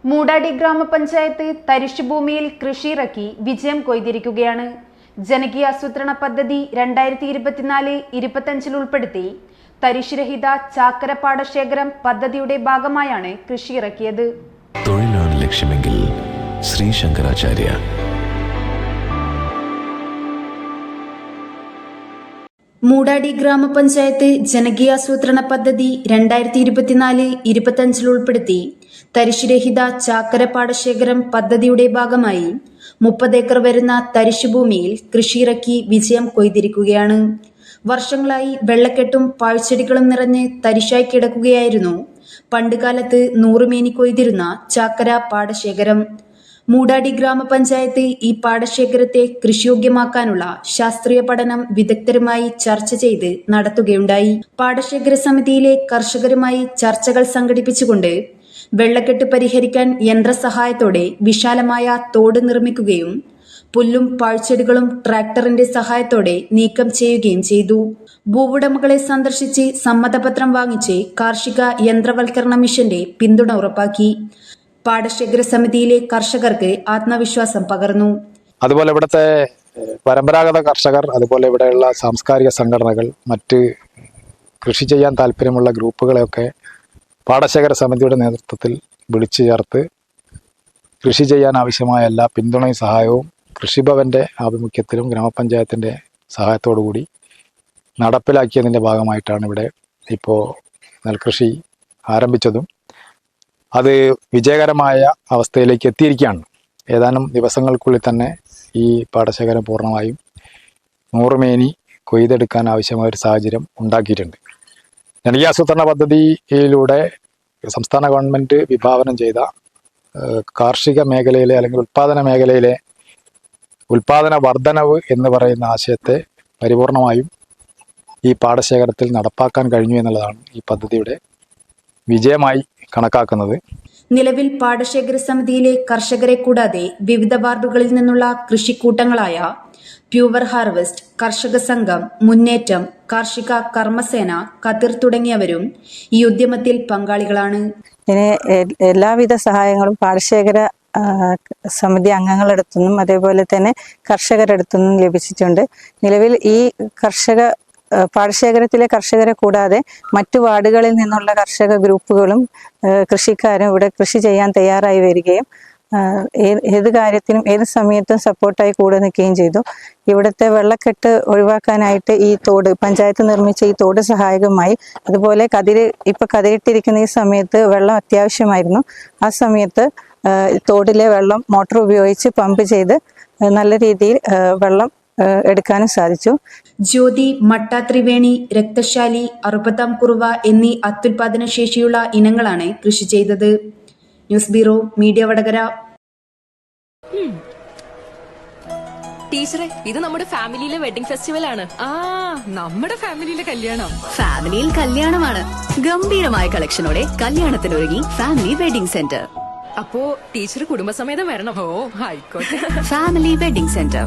മൂടാടി ഗ്രാമപഞ്ചായത്ത് തരിശുഭൂമിയിൽ കൃഷിയിറക്കി വിജയം കൊയ്തിരിക്കുകയാണ്. ജനകീയാസൂത്രണ പദ്ധതി 2024-25 ഉൾപ്പെടുത്തി തരിശുരഹിത ചാക്കര പാടശേഖരം പദ്ധതിയുടെ ഭാഗമായാണ് കൃഷിയിറക്കിയത്. തൊഴിലാണ് ലക്ഷ്യമെങ്കിൽ ശ്രീ ശങ്കരാചാര്യ. മൂടാടി ഗ്രാമപഞ്ചായത്ത് ജനകീയാസൂത്രണ പദ്ധതി 2024-25 ഉൾപ്പെടുത്തി തരിശുരഹിത ചാക്കര പാടശേഖരം പദ്ധതിയുടെ ഭാഗമായി 30 ഏക്കർ വരുന്ന തരിശുഭൂമിയിൽ കൃഷിയിറക്കി വിജയം കൊയ്തിരിക്കുകയാണ്. വർഷങ്ങളായി വെള്ളക്കെട്ടും പാഴ്ചെടികളും നിറഞ്ഞ് തരിശായി കിടക്കുകയായിരുന്നു പണ്ടുകാലത്ത് 100 മേനി കൊയ്തിരുന്ന ചാക്കര പാടശേഖരം. മൂടാടി ഗ്രാമപഞ്ചായത്ത് ഈ പാടശേഖരത്തെ കൃഷിയോഗ്യമാക്കാനുള്ള ശാസ്ത്രീയ പഠനം വിദഗ്ധരുമായി ചർച്ച ചെയ്ത് നടത്തുകയുണ്ടായി. പാടശേഖര സമിതിയിലെ കർഷകരുമായി ചർച്ചകൾ സംഘടിപ്പിച്ചുകൊണ്ട് വെള്ളക്കെട്ട് പരിഹരിക്കാൻ യന്ത്രസഹായത്തോടെ വിശാലമായ തോട് നിർമ്മിക്കുകയും പുല്ലും പാഴ്ചെടികളും ട്രാക്ടറിന്റെ സഹായത്തോടെ നീക്കം ചെയ്യുകയും ചെയ്തു. ഭൂവുടമകളെ സന്ദർശിച്ച് സമ്മതപത്രം വാങ്ങിച്ച് കാർഷിക യന്ത്രവൽക്കരണ മിഷന്റെ പിന്തുണ ഉറപ്പാക്കി. പാടശേഖര സമിതിയിലെ കർഷകർക്ക് ആത്മവിശ്വാസം പകർന്നു. അതുപോലെ ഇവിടുത്തെ പരമ്പരാഗത കർഷകർ, അതുപോലെ ഇവിടെയുള്ള സാംസ്കാരിക സംഘടനകൾ, മറ്റ് കൃഷി ചെയ്യാൻ താല്പര്യമുള്ള ഗ്രൂപ്പുകളെയൊക്കെ പാടശേഖര സമിതിയുടെ നേതൃത്വത്തിൽ വിളിച്ചു ചേർത്ത് കൃഷി ചെയ്യാൻ ആവശ്യമായ എല്ലാ പിന്തുണയും സഹായവും കൃഷിഭവന്റെ ആഭിമുഖ്യത്തിലും ഗ്രാമപഞ്ചായത്തിൻ്റെ സഹായത്തോടു കൂടി നടപ്പിലാക്കിയതിൻ്റെ ഭാഗമായിട്ടാണ് ഇവിടെ ഇപ്പോൾ നെൽകൃഷി ആരംഭിച്ചതും അത് വിജയകരമായ അവസ്ഥയിലേക്ക് എത്തിയിരിക്കുകയാണ്. ഏതാനും ദിവസങ്ങൾക്കുള്ളിൽ തന്നെ ഈ പാടശേഖരം പൂർണ്ണമായും 100 മേനി കൊയ്തെടുക്കാൻ ആവശ്യമായ ഒരു സാഹചര്യം ഉണ്ടാക്കിയിട്ടുണ്ട്. ജനകീയാസൂത്രണ പദ്ധതിയിലൂടെ സംസ്ഥാന ഗവൺമെൻറ് വിഭാവനം ചെയ്ത കാർഷിക മേഖലയിലെ അല്ലെങ്കിൽ ഉൽപ്പാദന മേഖലയിലെ ഉൽപ്പാദന വർധനവ് എന്ന് പറയുന്ന ആശയത്തെ പരിപൂർണമായും ഈ പാടശേഖരത്തിൽ നടപ്പാക്കാൻ കഴിഞ്ഞു എന്നുള്ളതാണ് ഈ പദ്ധതിയുടെ വിജയമായി കണക്കാക്കുന്നത്. നിലവിൽ പാടശേഖര സമിതിയിലെ കർഷകരെ കൂടാതെ വിവിധ വാർഡുകളിൽ നിന്നുള്ള കൃഷിക്കൂട്ടങ്ങളായ പ്യൂവർ ഹാർവെസ്റ്റ്, കർഷക സംഘം, മുന്നേറ്റം, കാർഷിക കർമ്മസേന, കതിർ തുടങ്ങിയവരും ഈ ഉദ്യമത്തിൽ പങ്കാളികളാണ്. ഇതിന് എല്ലാവിധ സഹായങ്ങളും പാടശേഖര സമിതി അംഗങ്ങളെടുത്തുനിന്നും അതേപോലെ തന്നെ കർഷകരെടുത്തുനിന്നും ലഭിച്ചിട്ടുണ്ട്. നിലവിൽ ഈ പാടശേഖരത്തിലെ കർഷകരെ കൂടാതെ മറ്റു വാർഡുകളിൽ നിന്നുള്ള കർഷക ഗ്രൂപ്പുകളും കൃഷിക്കാരും ഇവിടെ കൃഷി ചെയ്യാൻ തയ്യാറായി വരികയും ഏത് കാര്യത്തിനും ഏത് സമയത്തും സപ്പോർട്ടായി കൂടെ നിൽക്കുകയും ചെയ്തു. ഇവിടുത്തെ വെള്ളക്കെട്ട് ഒഴിവാക്കാനായിട്ട് ഈ തോട്, പഞ്ചായത്ത് നിർമ്മിച്ച ഈ തോട് സഹായകമായി. അതുപോലെ കതിരിട്ടിരിക്കുന്ന ഈ സമയത്ത് വെള്ളം അത്യാവശ്യമായിരുന്നു. ആ സമയത്ത് തോടിലെ വെള്ളം മോട്ടോർ ഉപയോഗിച്ച് പമ്പ് ചെയ്ത് നല്ല രീതിയിൽ വെള്ളം എടുക്കാനും സാധിച്ചു. ജ്യോതി, മട്ട ത്രിവേണി, രക്തശാലി, അറുപതാം കുറുവ എന്നീ അത്യുൽപാദന ശേഷിയുള്ള ഇനങ്ങളാണ് കൃഷി ചെയ്തത്. News bureau, media Vadakara. ടീച്ചറെ, ഇത് നമ്മുടെ ഫാമിലിയിലെ വെഡിങ് ഫെസ്റ്റിവൽ ആണ്. നമ്മുടെ ഫാമിലിയിലെ കല്യാണം. ഫാമിലിയിൽ കല്യാണമാണ്. ഗംഭീരമായ കളക്ഷനോടെ കല്യാണത്തിനൊരുങ്ങി ഫാമിലി വെഡിങ് സെന്റർ. അപ്പോ ടീച്ചർ കുടുംബസമേതം വരണം. ഓ, ആയിക്കോട്ടെ. Family wedding centre.